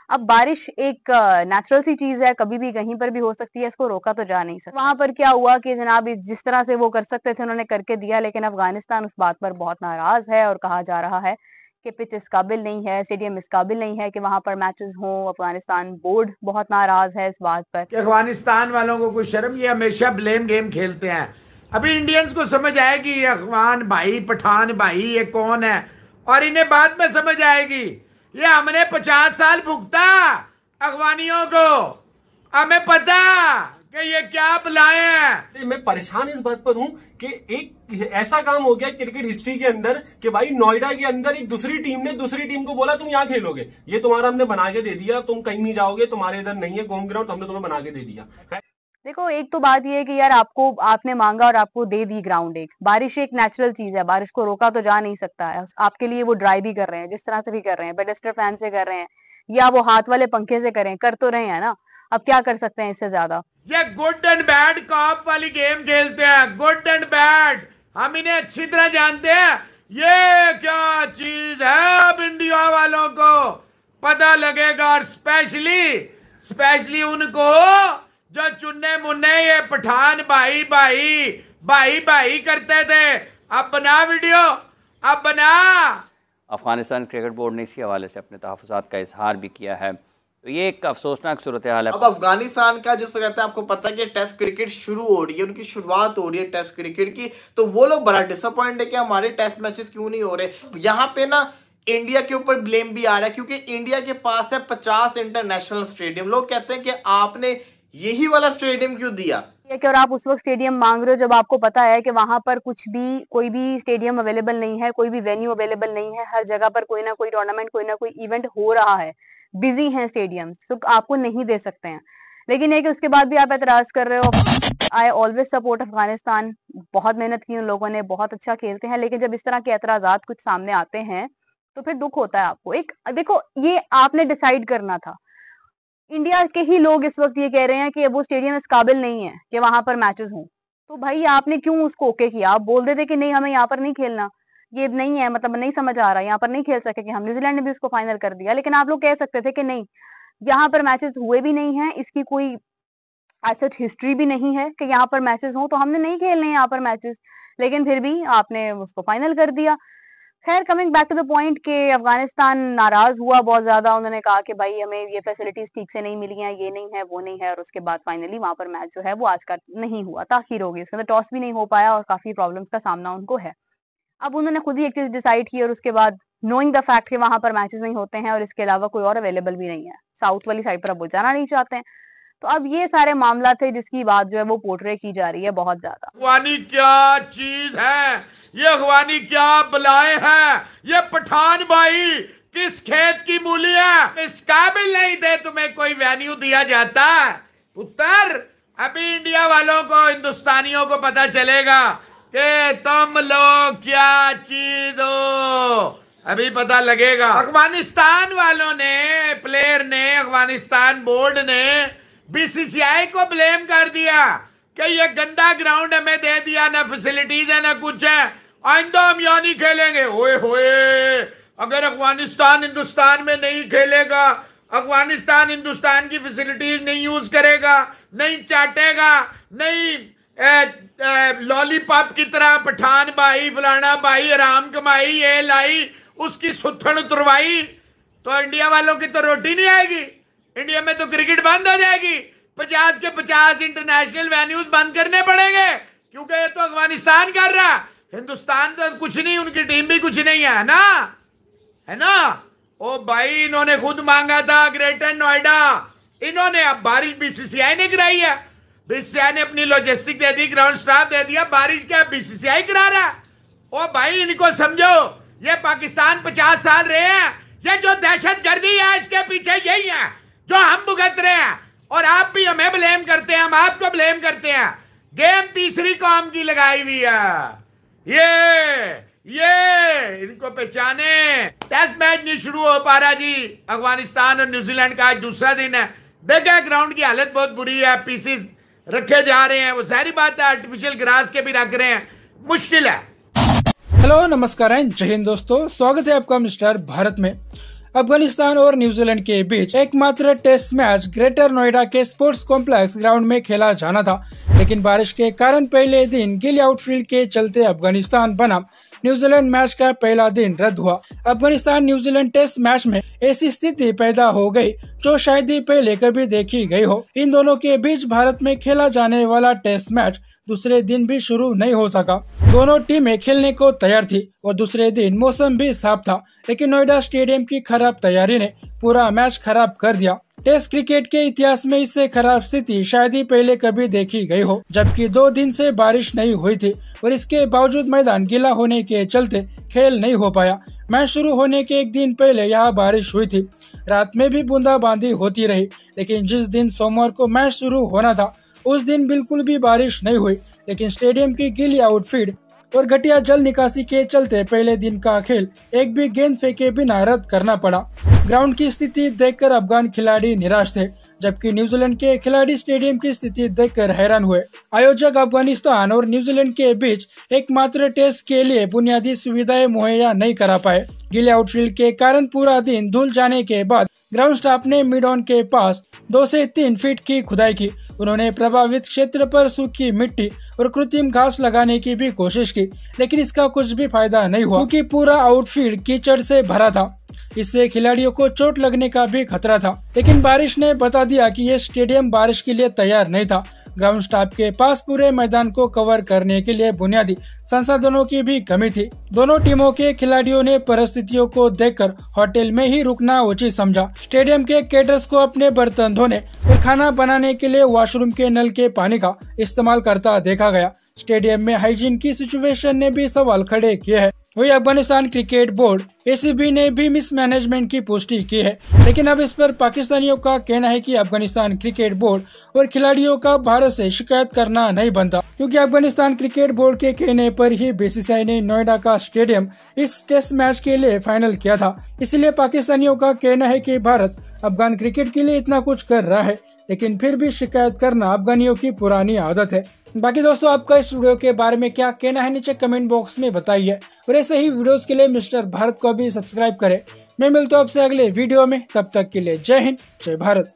अब बारिश एक नेचुरल सी चीज है, कभी भी कहीं पर भी हो सकती है, इसको रोका तो जा नहीं सकता। वहां पर क्या हुआ कि जनाब जिस तरह से वो कर सकते थे उन्होंने करके दिया, लेकिन अफगानिस्तान उस बात पर बहुत नाराज है और कहा जा रहा है कि पिच इस काबिल नहीं है, स्टेडियम इस काबिल नहीं है कि वहां पर मैचेस हों। अफगानिस्तान बोर्ड बहुत नाराज है इस बात पर कि अफगानिस्तान वालों को कोई शर्म, ये हमेशा ब्लेम गेम खेलते हैं। अभी इंडियंस को समझ आएगी ये अफगान भाई पठान भाई ये कौन है, और इन्हें बाद में समझ आएगी। ये हमने 50 साल भुगता अफगानियों को, हमें पता कि ये क्या बुलाए हैं। मैं परेशान इस बात पर हूं कि एक ऐसा काम हो गया क्रिकेट हिस्ट्री के अंदर कि भाई नोएडा के अंदर एक दूसरी टीम ने दूसरी टीम को बोला तुम यहां खेलोगे, ये तुम्हारा हमने बना के दे दिया, तुम कहीं नहीं जाओगे, तुम्हारे इधर नहीं है होम ग्राउंड, तो हमने तुम्हें बना के दे दिया। देखो एक तो बात ये है कि यार आपने मांगा और आपको दे दी ग्राउंड। एक बारिश एक नेचुरल चीज है, बारिश को रोका तो जा नहीं सकता है। आपके लिए वो ड्राई भी कर रहे हैं, जिस तरह से भी कर रहे हैं, पेडेस्टर फैन से कर रहे हैं या वो हाथ वाले पंखे से करें, कर तो रहे हैं ना। अब क्या कर सकते हैं इससे ज्यादा। ये गुड एंड बैड कॉप वाली गेम खेलते हैं, गुड एंड बैड हम इन्हें अच्छी तरह जानते हैं। ये क्या चीज है अब इंडिया वालों को पता लगेगा, और स्पेशली उनको जो चुन्ने मुन्ने ये पठान भाई भाई भाई भाई करते थे। अब बना वीडियो, अब बना। अफगानिस्तान क्रिकेट बोर्ड ने इसी हवाले से अपने तहफ़्फ़ुज़ात का इजहार भी किया है, तो ये एक अफसोसनाक सूरत हाल है। अब अफगानिस्तान का जिसको कहते हैं, आपको पता है कि टेस्ट क्रिकेट शुरू हो रही है, उनकी शुरुआत हो रही है टेस्ट क्रिकेट की, तो वो लोग बड़ा डिसअपॉइंट है कि हमारे टेस्ट मैचेस क्यों नहीं हो रहे। यहाँ पे ना इंडिया के ऊपर ब्लेम भी आ रहा है, क्योंकि इंडिया के पास है 50 इंटरनेशनल स्टेडियम। लोग कहते हैं कि आपने यही वाला स्टेडियम क्यों दिया। और आप उस वक्त स्टेडियम मांग रहे हो जब आपको पता है कि वहां पर कोई भी स्टेडियम अवेलेबल नहीं है, कोई भी वेन्यू अवेलेबल नहीं है। हर जगह पर कोई ना कोई टूर्नामेंट, कोई ना कोई इवेंट हो रहा है, बिजी हैं स्टेडियम्स, तो आपको नहीं दे सकते हैं। लेकिन है कि उसके बाद भी आप एतराज कर रहे हो। आई ऑलवेज सपोर्ट अफगानिस्तान, बहुत मेहनत की उन लोगों ने, बहुत अच्छा खेलते हैं, लेकिन जब इस तरह के एतराजात कुछ सामने आते हैं तो फिर दुख होता है आपको। एक देखो, ये आपने डिसाइड करना था। इंडिया के ही लोग इस वक्त ये कह रहे हैं कि वो स्टेडियम इस काबिल नहीं है कि वहां पर मैचेस हों, तो भाई आपने क्यों उसको ओके किया। आप बोल देते कि नहीं हमें यहाँ पर नहीं खेलना, ये नहीं है, मतलब नहीं समझ आ रहा, यहाँ पर नहीं खेल सके। कि हम न्यूजीलैंड ने भी उसको फाइनल कर दिया, लेकिन आप लोग कह सकते थे कि नहीं यहाँ पर मैचेस हुए भी नहीं है, इसकी कोई सच हिस्ट्री भी नहीं है कि यहाँ पर मैचेस हों, तो हमने नहीं खेलने यहाँ पर मैचेस, लेकिन फिर भी आपने उसको फाइनल कर दिया। खैर, coming back to the point कि अफगानिस्तान नाराज हुआ बहुत ज्यादा। उन्होंने कहा कि भाई हमें ये फैसिलिटीज ठीक से नहीं मिली हैं, ये नहीं है, वो नहीं है, और उसके बाद फाइनली वहां पर मैच जो है वो आज का नहीं हुआ, ताखीर हो गई, उसके अंदर टॉस भी नहीं हो पाया और काफी प्रॉब्लम्स का सामना उनको है। अब उन्होंने खुद ही एक चीज डिसाइड की, और उसके बाद नोइंग द फैक्ट कि वहां पर मैचेस नहीं होते हैं और इसके अलावा कोई और अवेलेबल भी नहीं है, साउथ वाली साइड पर अब वो जाना नहीं चाहते हैं। तो अब ये सारे मामला थे जिसकी बात जो है वो पोर्ट्रे की जा रही है बहुत ज्यादा। अफगानी क्या चीज है, ये अफगानी क्या बुलाए हैं, ये पठान भाई किस खेत की मूली है, इस काबिल नहीं थे तुम्हें कोई वेन्यू दिया जाता। पुत्र, अभी इंडिया वालों को, हिंदुस्तानियों को पता चलेगा कि तुम लोग क्या चीज हो, अभी पता लगेगा। अफगानिस्तान वालों ने, प्लेयर ने, अफगानिस्तान बोर्ड ने बीसीसीआई को ब्लेम कर दिया कि ये गंदा ग्राउंड हमें दे दिया, ना फैसिलिटीज है ना कुछ है, आइंदा हम यहाँ नहीं खेलेंगे। ओए होए, अगर अफगानिस्तान हिंदुस्तान में नहीं खेलेगा, अफगानिस्तान हिंदुस्तान की फैसिलिटीज नहीं यूज करेगा, नहीं चाटेगा, नहीं लॉलीपॉप की तरह पठान भाई फलाना भाई आराम कमाई ये लाई उसकी सुथड़ उतरवाई, तो इंडिया वालों की तो रोटी नहीं आएगी। इंडिया में तो क्रिकेट बंद हो जाएगी, 50 के 50 इंटरनेशनल वेन्यूज बंद करने पड़ेंगे, क्योंकि ये तो अफगानिस्तान कर रहा, हिंदुस्तान तो कुछ नहीं, उनकी टीम भी कुछ नहीं है ना, है ना। ओ भाई, इन्होंने खुद मांगा था ग्रेटर नोएडा, इन्होंने अब बारिश बीसीसीआई ने कराई है, बीसीसीआई ने अपनी लॉजिस्टिक दे दी, ग्राउंड स्टाफ दे दिया, बारिश क्या बीसीसीआई करा रहा है। ओ भाई, इनको समझो, ये पाकिस्तान 50 साल रहे हैं, ये जो दहशत गर्दी है इसके पीछे यही है जो हम भुगत रहे हैं, और आप भी हमें ब्लेम करते हैं, हम आपको ब्लेम करते हैं। गेम तीसरी कौम की लगाई हुई है, ये इनको पहचाने। टेस्ट मैच नहीं शुरू हो पा रहा जी, अफगानिस्तान और न्यूजीलैंड का आज दूसरा दिन है। देखा ग्राउंड की हालत बहुत बुरी है, पीसेस रखे जा रहे हैं, वो सारी बात है, आर्टिफिशियल ग्रास के भी रख रहे हैं, मुश्किल है। हेलो नमस्कार, जय हिंद दोस्तों, स्वागत है आपका मिस्टर भारत में। अफगानिस्तान और न्यूजीलैंड के बीच एकमात्र टेस्ट मैच ग्रेटर नोएडा के स्पोर्ट्स कॉम्प्लेक्स ग्राउंड में खेला जाना था, लेकिन बारिश के कारण पहले दिन गिल आउटफील्ड के चलते अफगानिस्तान बनाम न्यूजीलैंड मैच का पहला दिन रद्द हुआ। अफगानिस्तान न्यूजीलैंड टेस्ट मैच में ऐसी स्थिति पैदा हो गई जो शायद ही पहले कभी देखी गई हो। इन दोनों के बीच भारत में खेला जाने वाला टेस्ट मैच दूसरे दिन भी शुरू नहीं हो सका। दोनों टीमें खेलने को तैयार थी और दूसरे दिन मौसम भी साफ था, लेकिन नोएडा स्टेडियम की खराब तैयारी ने पूरा मैच खराब कर दिया। टेस्ट क्रिकेट के इतिहास में इससे खराब स्थिति शायद ही पहले कभी देखी गई हो, जबकि 2 दिन से बारिश नहीं हुई थी और इसके बावजूद मैदान गीला होने के चलते खेल नहीं हो पाया। मैच शुरू होने के एक दिन पहले यहाँ बारिश हुई थी। रात में भी बूंदाबांदी होती रही, लेकिन जिस दिन सोमवार को मैच शुरू होना था उस दिन बिल्कुल भी बारिश नहीं हुई, लेकिन स्टेडियम की गीली आउटफील्ड और घटिया जल निकासी के चलते पहले दिन का खेल एक भी गेंद फेंके बिना रद्द करना पड़ा। ग्राउंड की स्थिति देखकर अफगान खिलाड़ी निराश थे, जबकि न्यूजीलैंड के खिलाड़ी स्टेडियम की स्थिति देखकर हैरान हुए। आयोजक अफगानिस्तान और न्यूजीलैंड के बीच एकमात्र टेस्ट के लिए बुनियादी सुविधाएं मुहैया नहीं करा पाए। गीले आउटफील्ड के कारण पूरा दिन धुल जाने के बाद ग्राउंड स्टाफ ने मिड ऑन के पास 2 से 3 फीट की खुदाई की। उन्होंने प्रभावित क्षेत्र पर सूखी मिट्टी और कृत्रिम घास लगाने की भी कोशिश की, लेकिन इसका कुछ भी फायदा नहीं हुआ क्योंकि पूरा आउटफील्ड कीचड़ से भरा था। इससे खिलाड़ियों को चोट लगने का भी खतरा था, लेकिन बारिश ने बता दिया कि यह स्टेडियम बारिश के लिए तैयार नहीं था। ग्राउंड स्टाफ के पास पूरे मैदान को कवर करने के लिए बुनियादी संसाधनों की भी कमी थी। दोनों टीमों के खिलाड़ियों ने परिस्थितियों को देखकर होटल में ही रुकना उचित समझा। स्टेडियम के कैटर्स को अपने बर्तन धोने और खाना बनाने के लिए वॉशरूम के नल के पानी का इस्तेमाल करता देखा गया। स्टेडियम में हाइजीन की सिचुएशन ने भी सवाल खड़े किए हैं। वही अफगानिस्तान क्रिकेट बोर्ड ACB ने भी मिसमैनेजमेंट की पुष्टि की है, लेकिन अब इस पर पाकिस्तानियों का कहना है कि अफगानिस्तान क्रिकेट बोर्ड और खिलाड़ियों का भारत से शिकायत करना नहीं बनता, क्योंकि अफगानिस्तान क्रिकेट बोर्ड के कहने पर ही BCCI ने नोएडा का स्टेडियम इस टेस्ट मैच के लिए फाइनल किया था। इसलिए पाकिस्तानियों का कहना है कि भारत अफगान क्रिकेट के लिए इतना कुछ कर रहा है, लेकिन फिर भी शिकायत करना अफगानियों की पुरानी आदत है। बाकी दोस्तों, आपका इस वीडियो के बारे में क्या कहना है नीचे कमेंट बॉक्स में बताइए और ऐसे ही वीडियोस के लिए मिस्टर भारत को भी सब्सक्राइब करें। मैं मिलता हूं आपसे अगले वीडियो में, तब तक के लिए जय हिंद, जय भारत।